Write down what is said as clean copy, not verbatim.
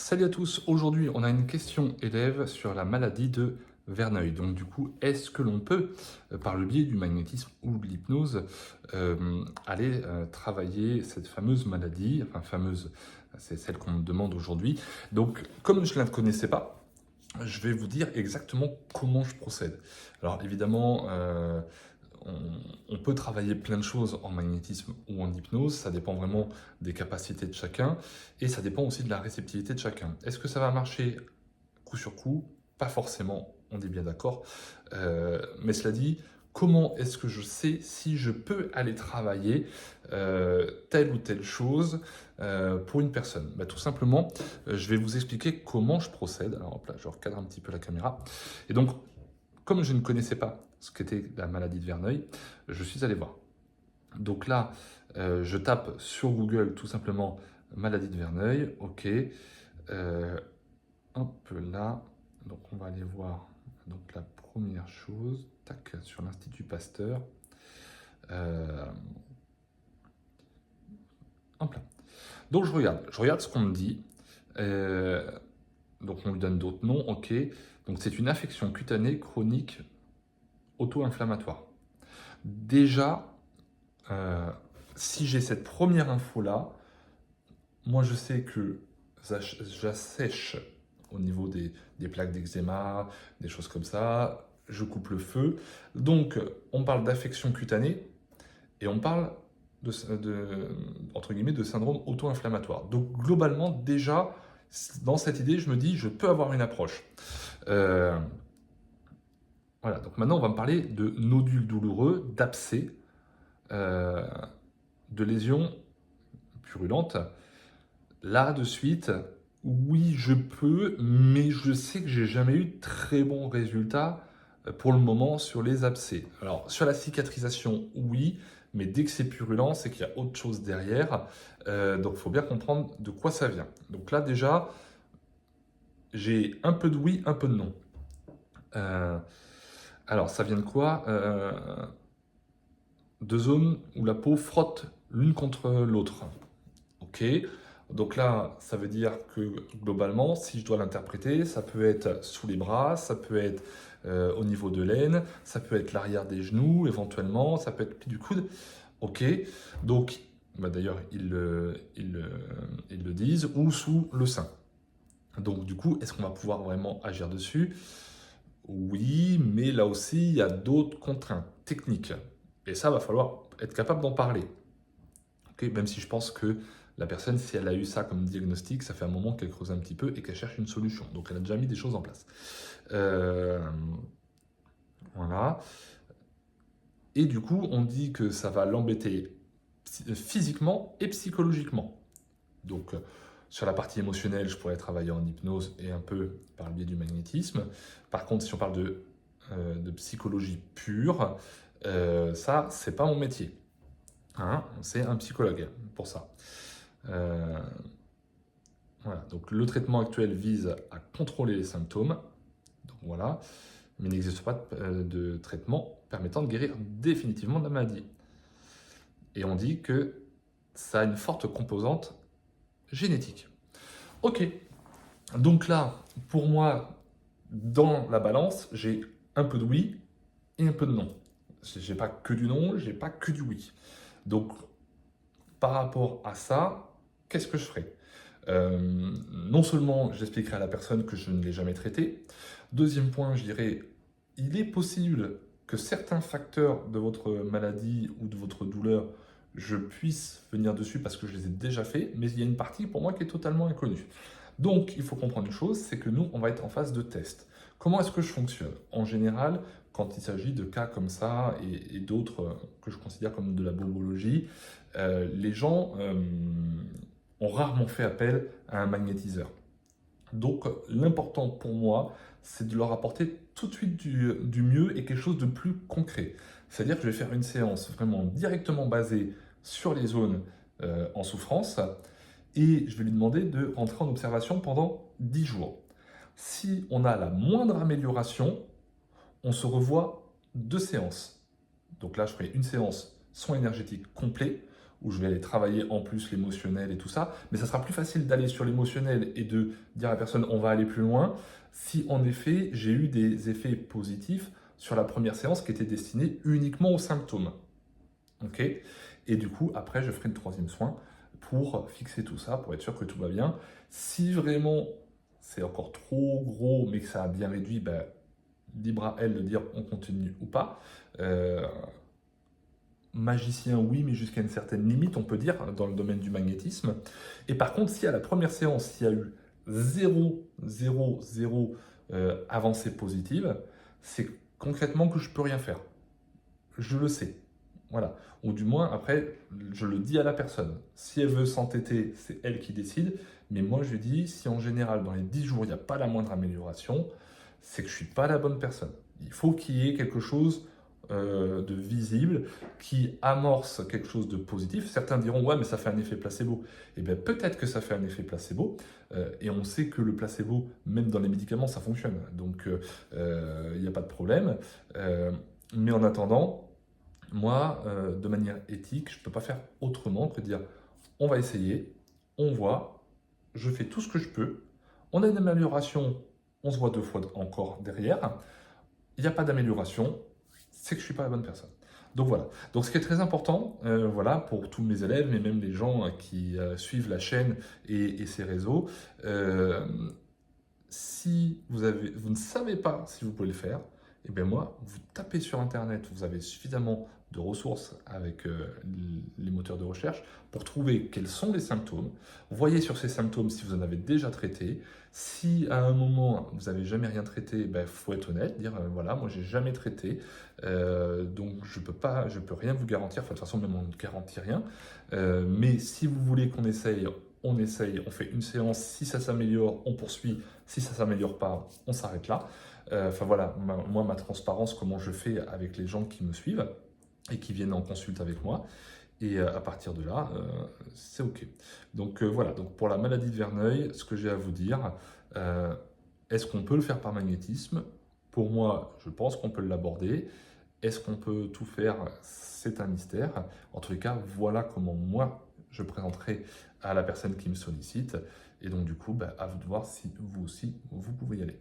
Salut à tous, aujourd'hui on a une question élève sur la maladie de Verneuil. Donc du coup, est-ce que l'on peut, par le biais du magnétisme ou de l'hypnose, aller travailler cette fameuse maladie, enfin fameuse, c'est celle qu'on me demande aujourd'hui. Donc comme je ne la connaissais pas, je vais vous dire exactement comment je procède. Alors évidemment, on peut travailler plein de choses en magnétisme ou en hypnose, ça dépend vraiment des capacités de chacun et ça dépend aussi de la réceptivité de chacun. Est-ce que ça va marcher coup sur coup? Pas forcément, on est bien d'accord. Mais cela dit, comment est-ce que je sais si je peux aller travailler telle ou telle chose pour une personne? Tout simplement, je vais vous expliquer comment je procède. Alors hop là, je recadre un petit peu la caméra. Et donc, comme je ne connaissais pas ce qu'était la maladie de Verneuil, je suis allé voir. Donc là, je tape sur Google tout simplement maladie de Verneuil. Ok. Hop là. Donc on va aller voir donc, la première chose. Tac, sur l'Institut Pasteur. Hop là. Donc je regarde ce qu'on me dit. Donc on lui donne d'autres noms. Ok. Donc c'est une affection cutanée chronique auto-inflammatoire. Déjà, si j'ai cette première info-là, moi je sais que j'assèche au niveau des plaques d'eczéma, des choses comme ça, je coupe le feu. Donc on parle d'affection cutanée et on parle entre guillemets, de syndrome auto-inflammatoire. Donc globalement, déjà, dans cette idée, je me dis, je peux avoir une approche. Voilà, donc maintenant on va me parler de nodules douloureux, d'abcès, de lésions purulentes. Là, de suite, oui, je peux, mais je sais que j'ai jamais eu de très bons résultats pour le moment sur les abcès. Alors, sur la cicatrisation, oui, mais dès que c'est purulent, c'est qu'il y a autre chose derrière. Donc, il faut bien comprendre de quoi ça vient. Donc là, déjà, j'ai un peu de oui, un peu de non. Alors, ça vient de quoi? De zones où la peau frotte l'une contre l'autre. Ok, donc là, ça veut dire que globalement, si je dois l'interpréter, ça peut être sous les bras, ça peut être au niveau de l'aine, ça peut être l'arrière des genoux éventuellement, ça peut être le pli du coude. Ok, donc d'ailleurs, ils le disent, ou sous le sein. Donc du coup, est-ce qu'on va pouvoir vraiment agir dessus? Oui, mais là aussi, il y a d'autres contraintes techniques. Et ça, va falloir être capable d'en parler. Okay, même si je pense que la personne, si elle a eu ça comme diagnostic, ça fait un moment qu'elle creuse un petit peu et qu'elle cherche une solution. Donc elle a déjà mis des choses en place. Voilà. Et du coup, on dit que ça va l'embêter physiquement et psychologiquement. Donc sur la partie émotionnelle, je pourrais travailler en hypnose et un peu par le biais du magnétisme. Par contre, si on parle de psychologie pure, ça, c'est pas mon métier. Hein, c'est un psychologue pour ça. Voilà, donc le traitement actuel vise à contrôler les symptômes, donc voilà, mais il n'existe pas de traitement permettant de guérir définitivement de la maladie. Et on dit que ça a une forte composante génétique. Ok, donc là, pour moi, dans la balance, j'ai un peu de oui et un peu de non. J'ai pas que du non, j'ai pas que du oui. Donc, par rapport à ça, qu'est-ce que je ferai? Non seulement j'expliquerai à la personne que je ne l'ai jamais traité. Deuxième point, je dirais, il est possible que certains facteurs de votre maladie ou de votre douleur, je puisse venir dessus parce que je les ai déjà faits, mais il y a une partie pour moi qui est totalement inconnue. Donc, il faut comprendre une chose, c'est que nous, on va être en phase de test. Comment est-ce que je fonctionne? En général, quand il s'agit de cas comme ça et d'autres que je considère comme de la bobologie, les gens ont rarement fait appel à un magnétiseur. Donc l'important pour moi, c'est de leur apporter tout de suite du mieux et quelque chose de plus concret. C'est-à-dire que je vais faire une séance vraiment directement basée sur les zones en souffrance et je vais lui demander de rentrer en observation pendant 10 jours. Si on a la moindre amélioration, on se revoit 2 séances. Donc là, je ferai une séance soin énergétique complet où je vais aller travailler en plus l'émotionnel et tout ça. Mais ça sera plus facile d'aller sur l'émotionnel et de dire à la personne on va aller plus loin si en effet j'ai eu des effets positifs sur la première séance qui était destinée uniquement aux symptômes. Ok. Et du coup, après, je ferai le troisième soin pour fixer tout ça, pour être sûr que tout va bien. Si vraiment c'est encore trop gros, mais que ça a bien réduit, ben, libre à elle de dire on continue ou pas. Magicien, oui, mais jusqu'à une certaine limite, on peut dire, dans le domaine du magnétisme. Et par contre, si à la première séance, il y a eu 0 avancée positive, c'est concrètement que je ne peux rien faire. Je le sais. Voilà. Ou du moins, après, je le dis à la personne. Si elle veut s'entêter, c'est elle qui décide. Mais moi, je lui dis, si en général, dans les 10 jours, il n'y a pas la moindre amélioration, c'est que je ne suis pas la bonne personne. Il faut qu'il y ait quelque chose de visible qui amorce quelque chose de positif. Certains diront, ouais, mais ça fait un effet placebo. Eh bien, peut-être que ça fait un effet placebo. Et on sait que le placebo, même dans les médicaments, ça fonctionne. Donc, il n'y a pas de problème. Mais en attendant, moi, de manière éthique, je ne peux pas faire autrement que dire on va essayer, on voit, je fais tout ce que je peux, on a une amélioration, on se voit 2 fois encore derrière, il n'y a pas d'amélioration, c'est que je ne suis pas la bonne personne. Donc voilà. Donc ce qui est très important, voilà, pour tous mes élèves, mais même les gens qui suivent la chaîne et ses réseaux, si vous ne savez pas si vous pouvez le faire, et bien moi, vous tapez sur Internet, vous avez suffisamment de ressources avec les moteurs de recherche pour trouver quels sont les symptômes. Voyez sur ces symptômes si vous en avez déjà traité. Si à un moment vous n'avez jamais rien traité, il faut être honnête, dire voilà, moi j'ai jamais traité, donc je peux rien vous garantir. Enfin, de toute façon, même on ne garantit rien. Mais si vous voulez qu'on essaye, on essaye, on fait une séance. Si ça s'améliore, on poursuit. Si ça ne s'améliore pas, on s'arrête là. Enfin voilà, moi, ma transparence, comment je fais avec les gens qui me suivent et qui viennent en consulte avec moi. Et à partir de là, c'est OK. Donc voilà, donc pour la maladie de Verneuil, ce que j'ai à vous dire, est-ce qu'on peut le faire par magnétisme? Pour moi, je pense qu'on peut l'aborder. Est-ce qu'on peut tout faire? C'est un mystère. En tous les cas, voilà comment moi, je présenterai à la personne qui me sollicite. Et donc du coup, à vous de voir si vous aussi, vous pouvez y aller.